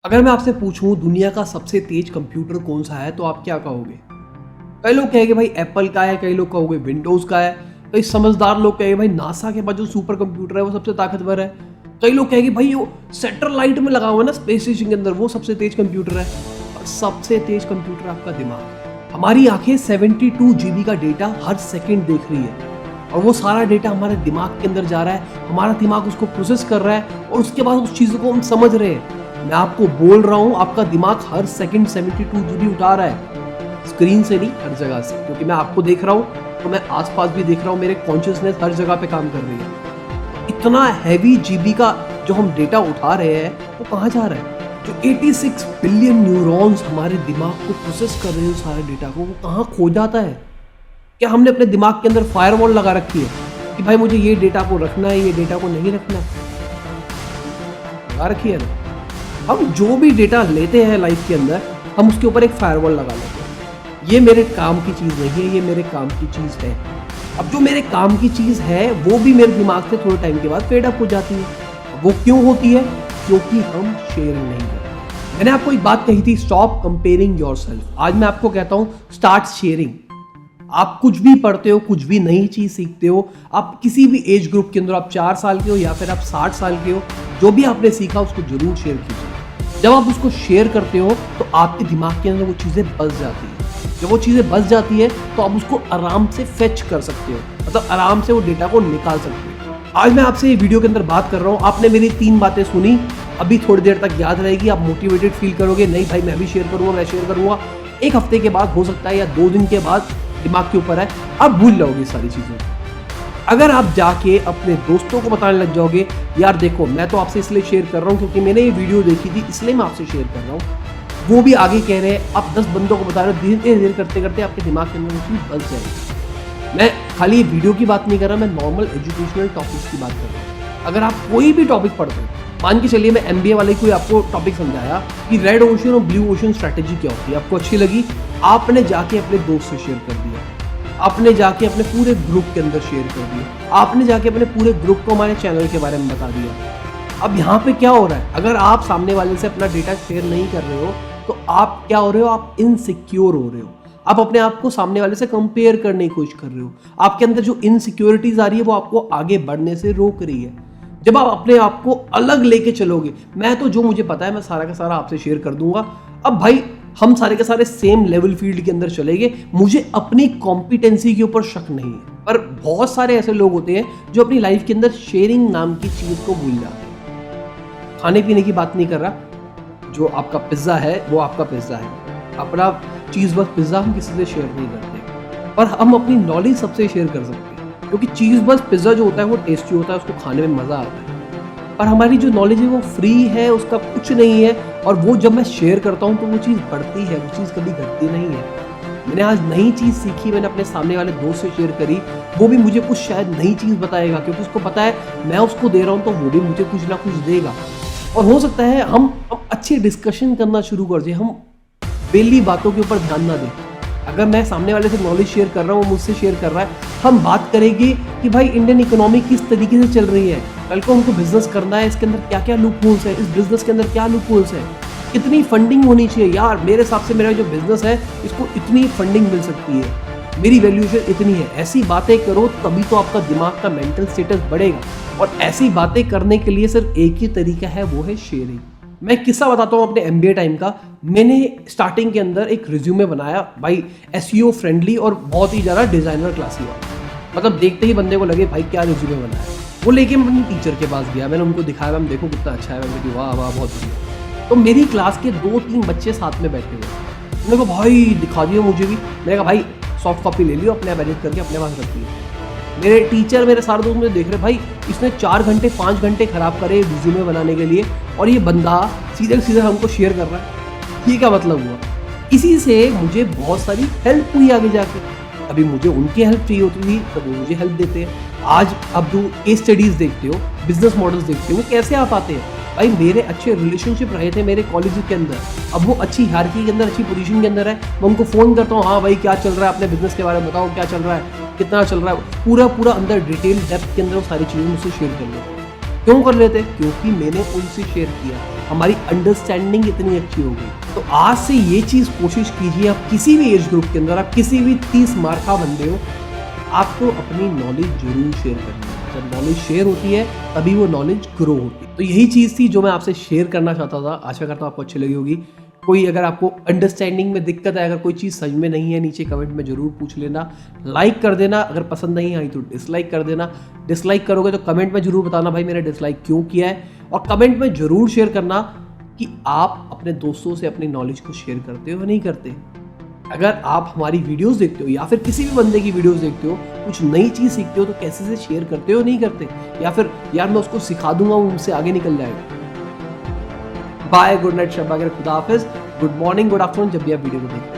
अगर मैं आपसे पूछूं दुनिया का सबसे तेज कंप्यूटर कौन सा है तो आप क्या कहोगे? कई लोग कहेंगे भाई एप्पल का है, कई लोग कहोगे विंडोज का है, कई समझदार लोग कहेंगे भाई नासा के पास जो सुपर कंप्यूटर है वो सबसे ताकतवर है। कई लोग कहेंगे भाई वो सैटेलाइट में लगा हुआ है ना स्पेस स्टेशन के अंदर वो सबसे तेज कंप्यूटर है। और सबसे तेज कंप्यूटर आपका दिमाग है। हमारी आंखें 72 GB का डेटा हर सेकंड देख रही है और वो सारा डेटा हमारे दिमाग के अंदर जा रहा है, हमारा दिमाग उसको प्रोसेस कर रहा है और उसके बाद उस चीज़ को हम समझ रहे हैं। मैं आपको बोल रहा हूँ आपका दिमाग हर सेकंड 72 GB उठा रहा है, स्क्रीन से नहीं हर जगह से, क्योंकि मैं आपको देख रहा हूँ तो मैं आसपास भी देख रहा हूँ, मेरे कॉन्शियसनेस हर जगह पे काम कर रही है। इतना हैवी जीबी का जो हम डेटा उठा रहे हैं वो कहाँ जा रहा है? जो 86 बिलियन न्यूरॉन्स हमारे दिमाग को प्रोसेस कर रहे हैं सारे डेटा को, वो कहाँ खो जाता है? क्या हमने अपने दिमाग के अंदर फायरवॉल लगा रखी है कि भाई मुझे ये डेटा को रखना है, ये डेटा को नहीं रखना? लगा रखी है ना। हम जो भी डेटा लेते हैं लाइफ के अंदर हम उसके ऊपर एक फायरवॉल लगा लेते हैं। ये मेरे काम की चीज़ नहीं है, ये मेरे काम की चीज़ है। अब जो मेरे काम की चीज़ है वो भी मेरे दिमाग से थोड़े टाइम के बाद फेड अप हो जाती है। वो क्यों होती है? क्योंकि हम शेयरिंग नहीं करते। मैंने आपको एक बात कही थी, स्टॉप कंपेयरिंग योरसेल्फ। आज मैं आपको कहता हूँ स्टार्ट शेयरिंग। आप कुछ भी पढ़ते हो, कुछ भी नई चीज़ सीखते हो, आप किसी भी एज ग्रुप के अंदर, आप 4 साल के हो या फिर आप 60 साल के हो, जो भी आपने सीखा उसको जरूर शेयर कीजिए। जब आप उसको शेयर करते हो तो आपके दिमाग के अंदर वो चीज़ें बस जाती है। जब वो चीज़ें बस जाती है तो आप उसको आराम से फेच कर सकते हो, मतलब आराम से वो डेटा को निकाल सकते हो। आज मैं आपसे ये वीडियो के अंदर बात कर रहा हूँ, आपने मेरी 3 बातें सुनी, अभी थोड़ी देर तक याद रहेगी, आप मोटिवेटेड फील करोगे, नहीं भाई मैं भी शेयर करूँगा, मैं शेयर करूँगा। 1 हफ्ते के बाद हो सकता है या 2 दिन के बाद, दिमाग के ऊपर है, आप भूल जाओगे सारी चीज़ें। अगर आप जाके अपने दोस्तों को बताने लग जाओगे यार देखो मैं तो आपसे इसलिए शेयर कर रहा हूँ क्योंकि मैंने ये वीडियो देखी थी इसलिए मैं आपसे शेयर कर रहा हूँ, वो भी आगे कह रहे हैं, आप 10 बंदों को बता रहे हो, धीरे धीरे करते करते आपके दिमाग के अंदर वो चीज़ बस जाएगी। मैं खाली ये वीडियो की बात नहीं कर रहा, मैं नॉर्मल एजुकेशनल टॉपिक्स की बात कर रहा हूँ। अगर आप कोई भी टॉपिक पढ़ते हो, मान के चलिए मैं MBA वाले कोई आपको टॉपिक समझाया कि रेड ओशन और ब्लू ओशन स्ट्रैटेजी क्या होती है, आपको अच्छी लगी, आपने जाके अपने दोस्त से शेयर कर दिया, आपने जाके अपने पूरे ग्रुप के अंदर शेयर कर दिया, आपने जाके अपने पूरे ग्रुप को हमारे चैनल के बारे में बता दिया। अब यहाँ पे क्या हो रहा है? अगर आप सामने वाले से अपना डेटा शेयर नहीं कर रहे हो तो आप क्या हो रहे हो? आप इनसिक्योर हो रहे हो। आप अपने आप को सामने वाले से कंपेयर करने की कोशिश कर रहे हो। आपके अंदर जो इनसिक्योरिटीज आ रही है वो आपको आगे बढ़ने से रोक रही है। जब आप अपने आप को अलग लेके चलोगे, मैं तो जो मुझे पता है मैं सारा का सारा आपसे शेयर कर दूंगा। अब भाई हम सारे के सारे सेम लेवल फील्ड के अंदर चलेंगे, मुझे अपनी कॉम्पिटेंसी के ऊपर शक नहीं है। पर बहुत सारे ऐसे लोग होते हैं जो अपनी लाइफ के अंदर शेयरिंग नाम की चीज को भूल जाते हैं। खाने पीने की बात नहीं कर रहा, जो आपका पिज्जा है वो आपका पिज्जा है, अपना चीज बस पिज्जा हम किसी से शेयर नहीं करते, पर हम अपनी नॉलेज सबसे शेयर कर सकते हैं, क्योंकि चीज बस पिज्जा जो होता है वो टेस्टी होता है, उसको खाने में मजा आता है। और हमारी जो नॉलेज है वो फ्री है, उसका कुछ नहीं है, और वो जब मैं शेयर करता हूँ तो वो चीज़ बढ़ती है, वो चीज़ कभी घटती नहीं है। मैंने आज नई चीज़ सीखी, मैंने अपने सामने वाले दोस्त से शेयर करी, वो भी मुझे कुछ शायद नई चीज़ बताएगा, क्योंकि उसको पता है मैं उसको दे रहा हूँ तो वो भी मुझे कुछ ना कुछ देगा। और हो सकता है हम अच्छी डिस्कशन करना शुरू कर दें, हम बेली बातों के ऊपर ध्यान ना दें। अगर मैं सामने वाले से नॉलेज शेयर कर रहा हूँ, मुझसे शेयर कर रहा है, हम बात करेंगे कि भाई इंडियन इकोनॉमी किस तरीके से चल रही है, कल को हमको बिजनेस करना है, इसके अंदर क्या क्या लूप होल्स है, इस बिजनेस के अंदर क्या लूप होल्स है, कितनी फंडिंग होनी चाहिए, यार मेरे हिसाब से मेरा जो बिजनेस है इसको इतनी फंडिंग मिल सकती है, मेरी वैल्यूएशन इतनी है। ऐसी बातें करो तभी तो आपका दिमाग का मेंटल स्टेटस बढ़ेगा। और ऐसी बातें करने के लिए सिर्फ एक ही तरीका है, वो है शेयरिंग। मैं किस्सा बताता हूँ अपने MBA टाइम का। मैंने स्टार्टिंग के अंदर एक रिज्यूमे बनाया भाई SEO फ्रेंडली और बहुत ही ज़्यादा डिज़ाइनर क्लासी वाला, मतलब देखते ही बंदे को लगे भाई क्या रिज्यूमे बनाया। वो लेके मैं अपनी टीचर के पास गया, मैंने उनको दिखाया, मैम देखो कितना अच्छा है, मैंने कहा वाह वाह बहुत बढ़िया। तो मेरी क्लास के 2-3 बच्चे साथ में बैठे हुए, मैंने कहा भाई दिखा दियो मुझे भी। मैंने कहा भाई सॉफ्ट कॉपी ले लियो, अपने आप एडिट करके अपने पास रख लियो। मेरे टीचर, मेरे सारे दोस्त मुझे देख रहे भाई इसने 4 घंटे 5 घंटे खराब करे रिज्यूमे बनाने के लिए, और ये बंदा सीधे सीधे हमको शेयर कर रहा है, ये क्या मतलब हुआ? इसी से मुझे बहुत सारी हेल्प हुई आगे जाके। अभी मुझे उनकी हेल्प चाहिए होती थी तो वो मुझे हेल्प देते हैं। आज अब जो केस स्टडीज देखते हो, बिजनेस मॉडल्स देखते हो, वो कैसे आ पाते हैं? भाई मेरे अच्छे रिलेशनशिप रहे थे मेरे कॉलेज के अंदर, अब वो अच्छी हायरार्की के अंदर, अच्छी पोजीशन के अंदर है, मैं उनको फ़ोन करता हूँ, हाँ भाई क्या चल रहा है, अपने बिजनेस के बारे में बताओ, क्या चल रहा है, कितना चल रहा है, पूरा अंदर डिटेल डेप्थ के अंदर वो सारी चीज़ें मुझसे शेयर कर लेते। क्यों कर लेते? क्योंकि मैंने उनसे शेयर किया। हमारी अंडरस्टैंडिंग इतनी अच्छी हो गई। तो आज से ये चीज़ कोशिश कीजिए, आप किसी भी एज ग्रुप के अंदर, आप किसी भी 30 मार्का बंदे हो, आपको अपनी नॉलेज जरूर शेयर करनी है। जब नॉलेज शेयर होती है तभी वो नॉलेज ग्रो होती है। तो यही चीज़ थी जो मैं आपसे शेयर करना चाहता था। आशा करता हूँ आपको अच्छी लगी होगी। कोई अगर आपको अंडरस्टैंडिंग में दिक्कत है, अगर कोई चीज़ समझ में नहीं है, नीचे कमेंट में ज़रूर पूछ लेना, लाइक कर देना। अगर पसंद नहीं आई तो डिसलाइक कर देना। डिसलाइक करोगे तो कमेंट में ज़रूर बताना भाई मैंने डिसलाइक क्यों किया है, और कमेंट में ज़रूर शेयर करना कि आप अपने दोस्तों से अपनी नॉलेज को शेयर करते हो या नहीं करते। अगर आप हमारी वीडियोस देखते हो या फिर किसी भी बंदे की वीडियोस देखते हो, कुछ नई चीज़ सीखते हो तो कैसे से शेयर करते हो नहीं करते, या फिर यार मैं उसको सिखा दूंगा वो मुझसे आगे निकल जाएगा। बाय, गुड नाइट, शब बखैर, खुदा हाफिज, गुड मॉर्निंग, गुड आफ्टरनून, जब भी आप वीडियो को देखते हैं।